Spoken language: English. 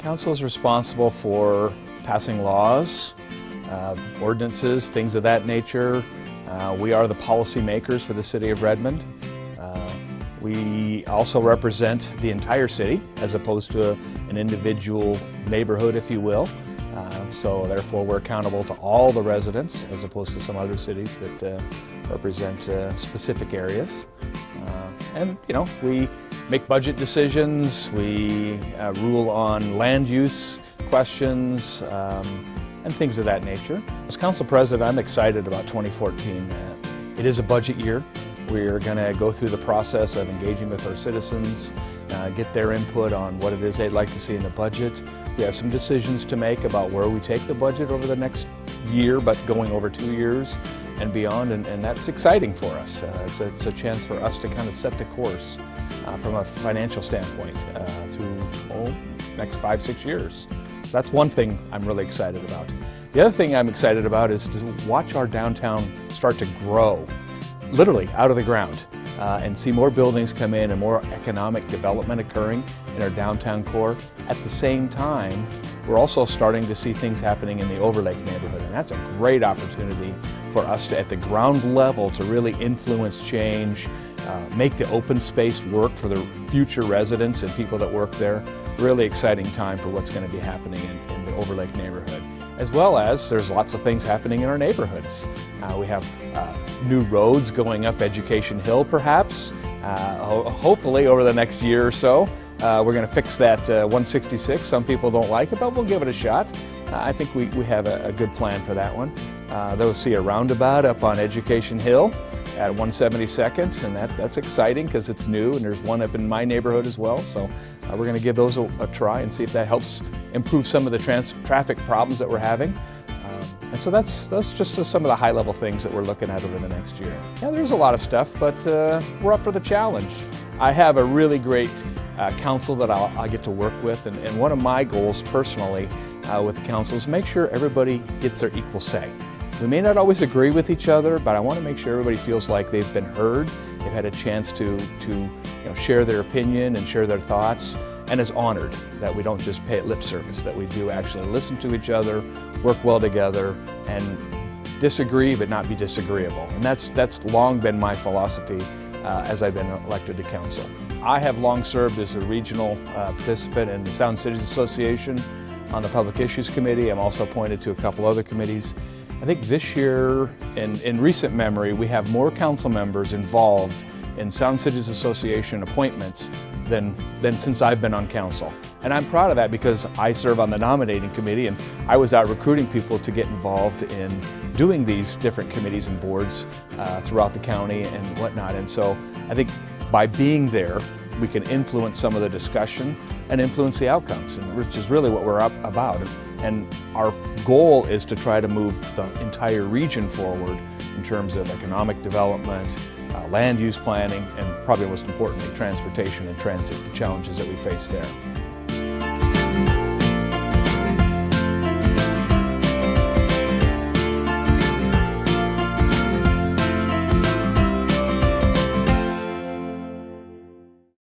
Council is responsible for passing laws, ordinances, things of that nature. We are the policy makers for the city of Redmond. We also represent the entire city as opposed to an individual neighborhood, if you will. So therefore we're accountable to all the residents as opposed to some other cities that represent specific areas. And you know, we make budget decisions, we rule on land use questions, and things of that nature. As council president, I'm excited about 2014. It is a budget year. We're going to go through the process of engaging with our citizens, get their input on what it is they'd like to see in the budget. We have some decisions to make about where we take the budget over the next year, but going over 2 years and beyond, and that's exciting for us. It's a chance for us to kind of set the course from a financial standpoint through next 5-6 years. So that's one thing I'm really excited about. The other thing I'm excited about is to watch our downtown start to grow, literally out of the ground, and see more buildings come in and more economic development occurring in our downtown core. At the same time, we're also starting to see things happening in the Overlake neighborhood, and that's a great opportunity for us to, at the ground level, to really influence change, make the open space work for the future residents and people that work there. Really exciting time for what's going to be happening in the Overlake neighborhood. As well as there's lots of things happening in our neighborhoods. We have new roads going up Education Hill perhaps, hopefully over the next year or so. We're going to fix that 166. Some people don't like it, but we'll give it a shot. I think we have a good plan for that one. They'll see a roundabout up on Education Hill at 172nd, and that's exciting because it's new, and there's one up in my neighborhood as well. So we're going to give those a try and see if that helps improve some of the traffic problems that we're having. And so that's just some of the high-level things that we're looking at over the next year. Yeah, there's a lot of stuff, but we're up for the challenge. I have a really great council that I get to work with, and one of my goals personally with the council is make sure everybody gets their equal say. We may not always agree with each other, but I want to make sure everybody feels like they've been heard, they've had a chance to share their opinion and share their thoughts, and is honored that we don't just pay it lip service, that we do actually listen to each other, work well together, and disagree but not be disagreeable. And that's long been my philosophy as I've been elected to council. I have long served as a regional participant in the Sound Cities Association on the Public Issues Committee. I'm also appointed to a couple other committees. I think this year, in recent memory, we have more council members involved in Sound Cities Association appointments than since I've been on council. And I'm proud of that because I serve on the nominating committee, and I was out recruiting people to get involved in doing these different committees and boards throughout the county and whatnot. And so I think by being there, we can influence some of the discussion and influence the outcomes, which is really what we're about. And our goal is to try to move the entire region forward in terms of economic development, land use planning, and probably most importantly, transportation and transit, the challenges that we face there.